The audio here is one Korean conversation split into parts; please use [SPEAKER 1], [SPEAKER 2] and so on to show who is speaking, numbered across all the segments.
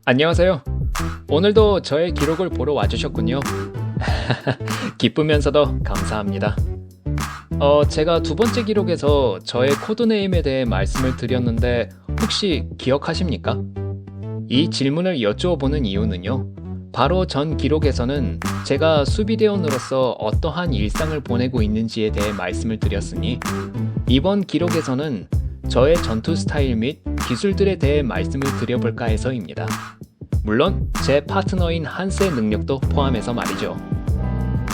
[SPEAKER 1] 안녕하세요. 오늘도 저의 기록을 보러 와주셨군요. 기쁘면서도 감사합니다. 제가 두 번째 기록에서 저의 코드네임에 대해 말씀을 드렸는데 혹시 기억하십니까? 이 질문을 여쭈어보는 이유는요. 바로 전 기록에서는 제가 수비대원으로서 어떠한 일상을 보내고 있는지에 대해 말씀을 드렸으니 이번 기록에서는 저의 전투 스타일 및 기술들에 대해 말씀을 드려볼까 해서입니다. 물론 제 파트너인 한스의 능력도 포함해서 말이죠.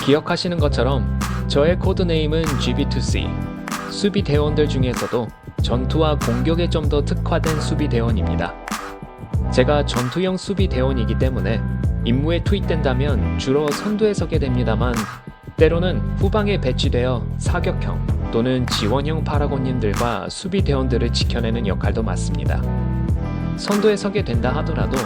[SPEAKER 1] 기억하시는 것처럼 저의 코드네임은 GB2C, 수비대원들 중에서도 전투와 공격에 좀 더 특화된 수비대원입니다. 제가 전투형 수비대원이기 때문에 임무에 투입된다면 주로 선두에 서게 됩니다만 때로는 후방에 배치되어 사격형 또는 지원형 파라곤님들과 수비대원들을 지켜내는 역할도 맡습니다. 선두에 서게 된다 하더라도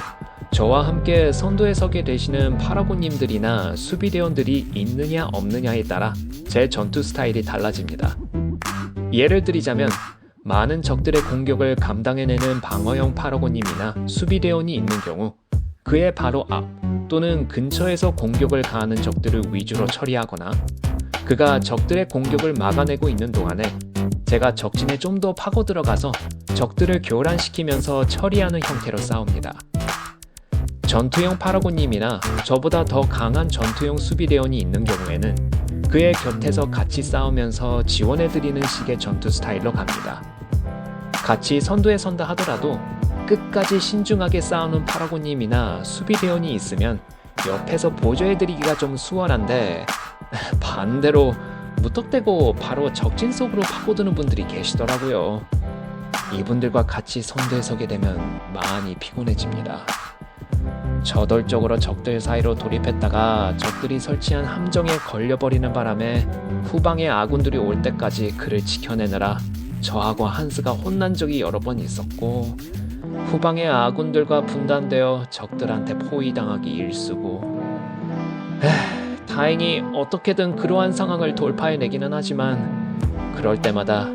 [SPEAKER 1] 저와 함께 선두에 서게 되시는 파라곤님들이나 수비대원들이 있느냐 없느냐에 따라 제 전투 스타일이 달라집니다. 예를 들자면 많은 적들의 공격을 감당해내는 방어형 파라곤님이나 수비대원이 있는 경우 그의 바로 앞 또는 근처에서 공격을 가하는 적들을 위주로 처리하거나 그가 적들의 공격을 막아내고 있는 동안에 제가 적진에 좀 더 파고 들어가서 적들을 교란시키면서 처리하는 형태로 싸웁니다. 전투형 파라곤님이나 저보다 더 강한 전투형 수비대원이 있는 경우에는 그의 곁에서 같이 싸우면서 지원해드리는 식의 전투 스타일로 갑니다. 같이 선두에 선다 하더라도 끝까지 신중하게 싸우는 파라곤님이나 수비대원이 있으면 옆에서 보조해드리기가 좀 수월한데 반대로 무턱대고 바로 적진 속으로 파고드는 분들이 계시더라고요. 이분들과 같이 선두에 서게 되면 많이 피곤해집니다. 저돌적으로 적들 사이로 돌입했다가 적들이 설치한 함정에 걸려버리는 바람에 후방의 아군들이 올 때까지 그를 지켜내느라 저하고 한스가 혼난 적이 여러 번 있었고 후방의 아군들과 분단되어 적들한테 포위당하기 일쑤고 다행히 어떻게든 그러한 상황을 돌파해내기는 하지만 그럴 때마다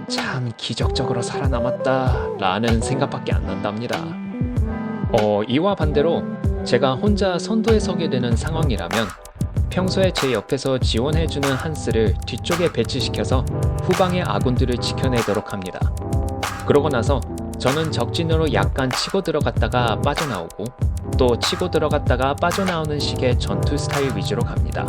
[SPEAKER 1] 참 기적적으로 살아남았다 라는 생각밖에 안 난답니다. 이와 반대로 제가 혼자 선두에 서게 되는 상황이라면 평소에 제 옆에서 지원해주는 한스를 뒤쪽에 배치시켜서 후방의 아군들을 지켜내도록 합니다. 그러고 나서 저는 적진으로 약간 치고 들어갔다가 빠져나오고 또 치고 들어갔다가 빠져나오는 식의 전투 스타일 위주로 갑니다.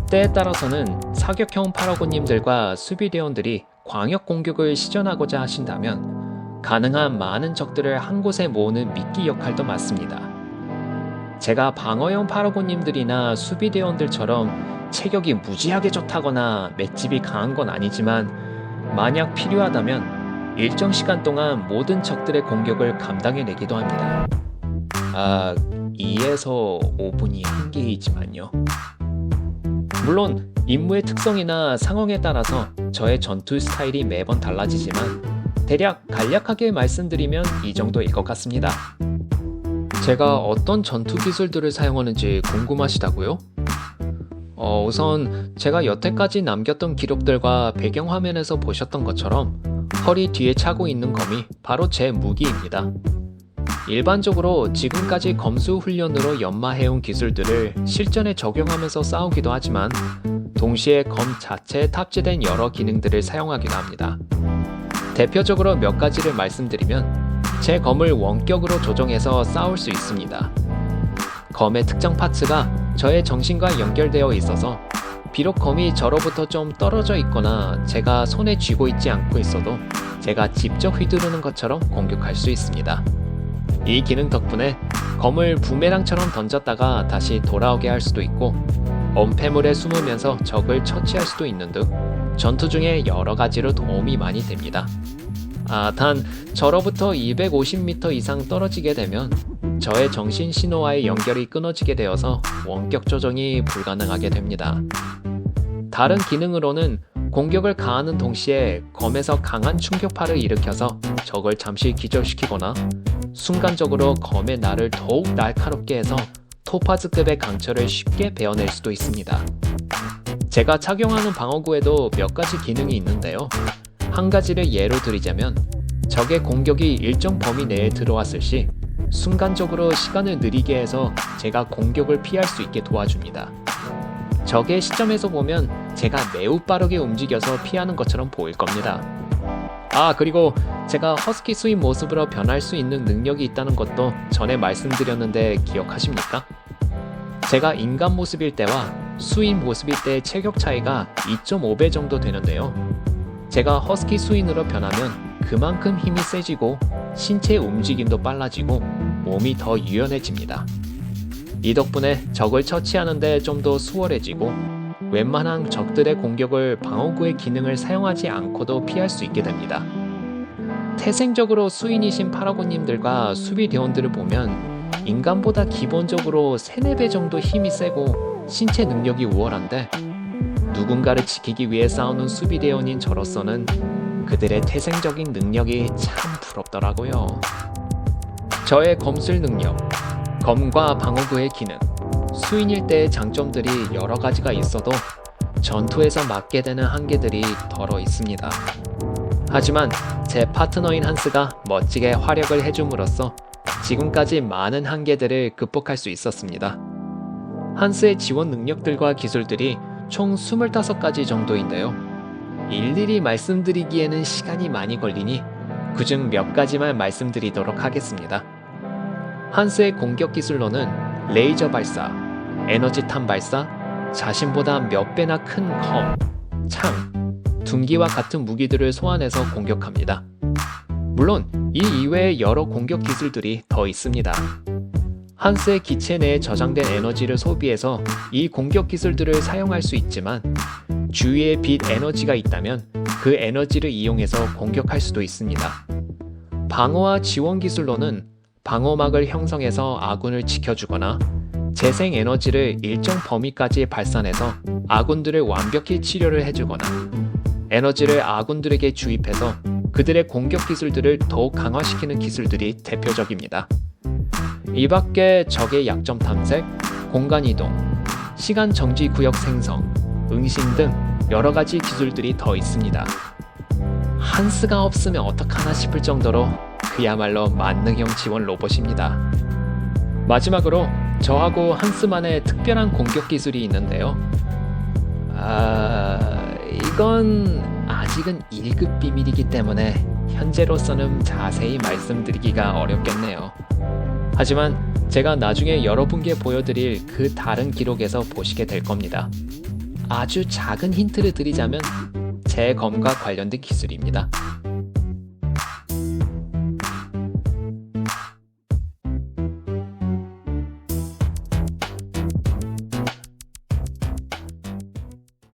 [SPEAKER 1] 때에 따라서는 사격형 파라곤님들과 수비대원들이 광역 공격을 시전하고자 하신다면 가능한 많은 적들을 한 곳에 모으는 미끼 역할도 맡습니다. 제가 방어형 파라곤님들이나 수비대원들처럼 체격이 무지하게 좋다거나 맷집이 강한 건 아니지만 만약 필요하다면 일정 시간 동안 모든 적들의 공격을 감당해내기도 합니다. 2에서 5분이 한계이지만요. 물론 임무의 특성이나 상황에 따라서 저의 전투 스타일이 매번 달라지지만 대략 간략하게 말씀드리면 이 정도일 것 같습니다. 제가 어떤 전투 기술들을 사용하는지 궁금하시다고요? 우선 제가 여태까지 남겼던 기록들과 배경화면에서 보셨던 것처럼 허리 뒤에 차고 있는 검이 바로 제 무기입니다. 일반적으로 지금까지 검수 훈련으로 연마해온 기술들을 실전에 적용하면서 싸우기도 하지만 동시에 검 자체에 탑재된 여러 기능들을 사용하기도 합니다. 대표적으로 몇 가지를 말씀드리면 제 검을 원격으로 조정해서 싸울 수 있습니다. 검의 특정 파츠가 저의 정신과 연결되어 있어서 비록 검이 저로부터 좀 떨어져 있거나 제가 손에 쥐고 있지 않고 있어도 제가 직접 휘두르는 것처럼 공격할 수 있습니다. 이 기능 덕분에 검을 부메랑처럼 던졌다가 다시 돌아오게 할 수도 있고 엄폐물에 숨으면서 적을 처치할 수도 있는 등 전투 중에 여러 가지로 도움이 많이 됩니다. 단 저로부터 250m 이상 떨어지게 되면 저의 정신 신호와의 연결이 끊어지게 되어서 원격 조정이 불가능하게 됩니다. 다른 기능으로는 공격을 가하는 동시에 검에서 강한 충격파를 일으켜서 적을 잠시 기절시키거나 순간적으로 검의 날을 더욱 날카롭게 해서 토파즈급의 강철을 쉽게 베어낼 수도 있습니다. 제가 착용하는 방어구에도 몇 가지 기능이 있는데요. 한 가지를 예로 들자면 적의 공격이 일정 범위 내에 들어왔을 시 순간적으로 시간을 느리게 해서 제가 공격을 피할 수 있게 도와줍니다. 적의 시점에서 보면 제가 매우 빠르게 움직여서 피하는 것처럼 보일 겁니다. 그리고 제가 허스키 수인 모습으로 변할 수 있는 능력이 있다는 것도 전에 말씀드렸는데 기억하십니까? 제가 인간 모습일 때와 수인 모습일 때의 체격 차이가 2.5배 정도 되는데요. 제가 허스키 수인으로 변하면 그만큼 힘이 세지고 신체 움직임도 빨라지고 몸이 더 유연해집니다. 이 덕분에 적을 처치하는데 좀 더 수월해지고 웬만한 적들의 공격을 방어구의 기능을 사용하지 않고도 피할 수 있게 됩니다. 태생적으로 수인이신 파라곤님들과 수비대원들을 보면 인간보다 기본적으로 3, 4배 정도 힘이 세고 신체 능력이 우월한데 누군가를 지키기 위해 싸우는 수비대원인 저로서는 그들의 태생적인 능력이 참 부럽더라고요. 저의 검술 능력, 검과 방어구의 기능, 수인일 때의 장점들이 여러 가지가 있어도 전투에서 맞게 되는 한계들이 덜어 있습니다. 하지만 제 파트너인 한스가 멋지게 활약을 해줌으로써 지금까지 많은 한계들을 극복할 수 있었습니다. 한스의 지원 능력들과 기술들이 총 25가지 정도인데요. 일일이 말씀드리기에는 시간이 많이 걸리니 그중 몇 가지만 말씀드리도록 하겠습니다. 한스의 공격 기술로는 레이저 발사, 에너지탄 발사, 자신보다 몇 배나 큰 검, 창, 둔기와 같은 무기들을 소환해서 공격합니다. 물론 이 이외에 여러 공격 기술들이 더 있습니다. 한스의 기체 내에 저장된 에너지를 소비해서 이 공격 기술들을 사용할 수 있지만 주위에 빛 에너지가 있다면 그 에너지를 이용해서 공격할 수도 있습니다. 방어와 지원 기술로는 방어막을 형성해서 아군을 지켜주거나 재생 에너지를 일정 범위까지 발산해서 아군들을 완벽히 치료를 해주거나 에너지를 아군들에게 주입해서 그들의 공격 기술들을 더욱 강화시키는 기술들이 대표적입니다. 이 밖에 적의 약점 탐색, 공간 이동, 시간 정지 구역 생성, 응신 등 여러 가지 기술들이 더 있습니다. 한스가 없으면 어떡하나 싶을 정도로 그야말로 만능형 지원 로봇입니다. 마지막으로 저하고 한스만의 특별한 공격 기술이 있는데요. 이건 아직은 1급 비밀이기 때문에 현재로서는 자세히 말씀드리기가 어렵겠네요. 하지만 제가 나중에 여러분께 보여드릴 그 다른 기록에서 보시게 될 겁니다. 아주 작은 힌트를 드리자면 제 검과 관련된 기술입니다.